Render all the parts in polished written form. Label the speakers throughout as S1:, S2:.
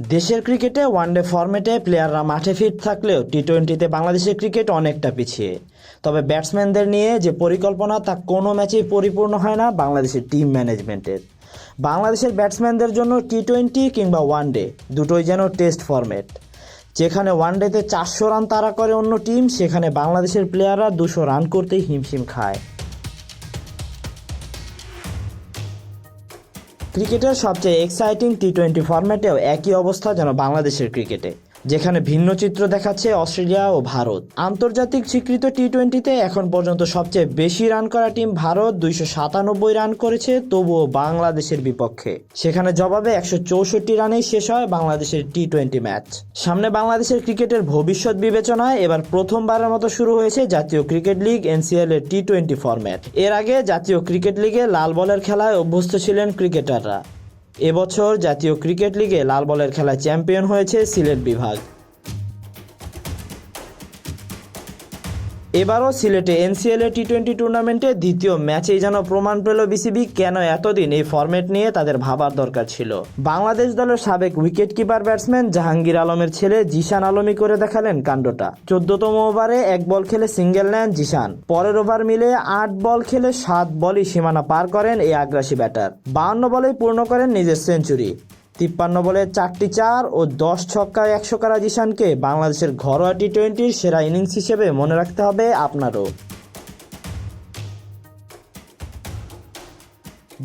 S1: দেশের ক্রিকেটে ওয়ানডে ফরম্যাটে প্লেয়াররা মাঠে ফিট থাকলেও টি-20তে বাংলাদেশের ক্রিকেট অনেকটা পিছিয়ে। তবে ব্যাটসম্যানদের নিয়ে যে পরিকল্পনা তা কোনো ম্যাচেই পরিপূর্ণ হয় না বাংলাদেশের টিম ম্যানেজমেন্টের। বাংলাদেশের ব্যাটসম্যানদের জন্য টি-20 কিংবা ওয়ানডে দুটোই যেন টেস্ট ফরম্যাট। যেখানে ওয়ানডেতে 400 রান তাড়া করে অন্য টিম, সেখানে বাংলাদেশের প্লেয়াররা 200 রান করতেই হিমশিম খায়। ক্রিকেটের সবচেয়ে এক্সাইটিং টি-20 ফরম্যাটেও একই অবস্থা যেন বাংলাদেশের ক্রিকেটে, যেখানে ভিন্ন চিত্র দেখাচ্ছে অস্ট্রেলিয়া ও ভারত। আন্তর্জাতিক স্বীকৃত টি-20তে এখন পর্যন্ত সবচেয়ে বেশি রান করা টিম ভারত 297 রান করেছে, তবুও বাংলাদেশের বিপক্ষে। সেখানে জবাবে 164 রানেই শেষ হয় বাংলাদেশের টি-20 ম্যাচ। সামনে বাংলাদেশের ক্রিকেটের ভবিষ্যৎ বিবেচনায় এবার প্রথমবারের মতো শুরু হয়েছে জাতীয় ক্রিকেট লিগ NCL এর টি-20 ফরম্যাট। এর আগে জাতীয় ক্রিকেট লিগে লাল বলের খেলায় অভ্যস্ত ছিলেন ক্রিকেটাররা। এবছর জাতীয় ক্রিকেট লিগে লাল বলের খেলায় চ্যাম্পিয়ন হয়েছে সিলেট বিভাগ। এবারও সিলেটে NCL এর টি-20 টুর্নামেন্টে দ্বিতীয় ম্যাচেই যেন প্রমাণ পেল বিসিবি কেন এতদিন এই ফরম্যাট নিয়ে তাদের ভাবার দরকার ছিল। বাংলাদেশ দলের সাবেক উইকেট কিপার ব্যাটসম্যান জাহাঙ্গীর আলমের ছেলে জিশান আলমই করে দেখালেন কাণ্ডটা। 14তম ওভারে 1 বল খেলে সিঙ্গেল নেন জিশান। পরের ওভার মিলে 8 বল খেলে 7 বলই সীমানা পার করেন এই আগ্রাসী ব্যাটার। 52 বলেই পূর্ণ করেন নিজের সেঞ্চুরি। 53 বলে 4টি 4 ও 10 ছক্কায় 100 করা জিশানকে বাংলাদেশের ঘরোয়া টি-20র সেরা ইনিংস হিসেবে মনে রাখতে হবে আপনারও।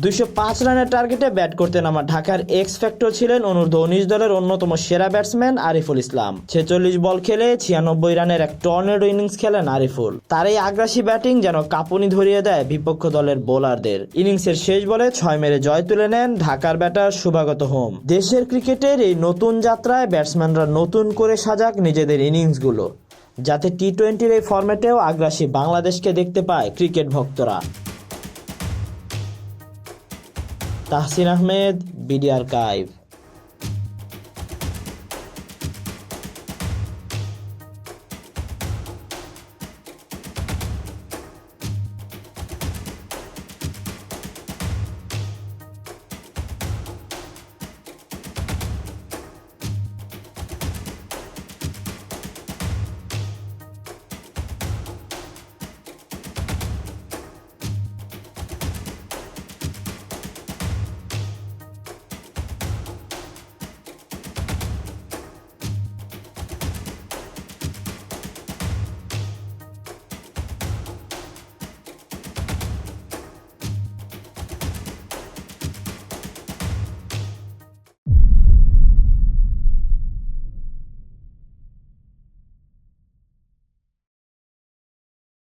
S1: 205 রানের টার্গেটে ব্যাট করতে নামা ঢাকার এক্স ফ্যাক্টর ছিলেন অনূর্ধ্ব-19 দলের অন্যতম সেরা ব্যাটসম্যান আরিফুল ইসলাম। 46 বল খেলে 96 রানের এক টর্নেডো ইনিংস খেলেন আরিফুল। তার এই আগ্রাসী ব্যাটিং যেন কাঁপুনি ধরিয়ে দেয় বিপক্ষ দলের বোলারদের। ইনিংসের শেষ বলে 6 মেরে জয় তুলে নেন ঢাকার ব্যাটার শুভাগত হোম। দেশের ক্রিকেটের এই নতুন যাত্রায় ব্যাটসম্যানরা নতুন করে সাজাক নিজেদের ইনিংসগুলো, যাতে টি-20র এই ফরম্যাটেও আগ্রাসী বাংলাদেশকে দেখতে পায় ক্রিকেট ভক্তরা। Tahsin Ahmed, BD archive.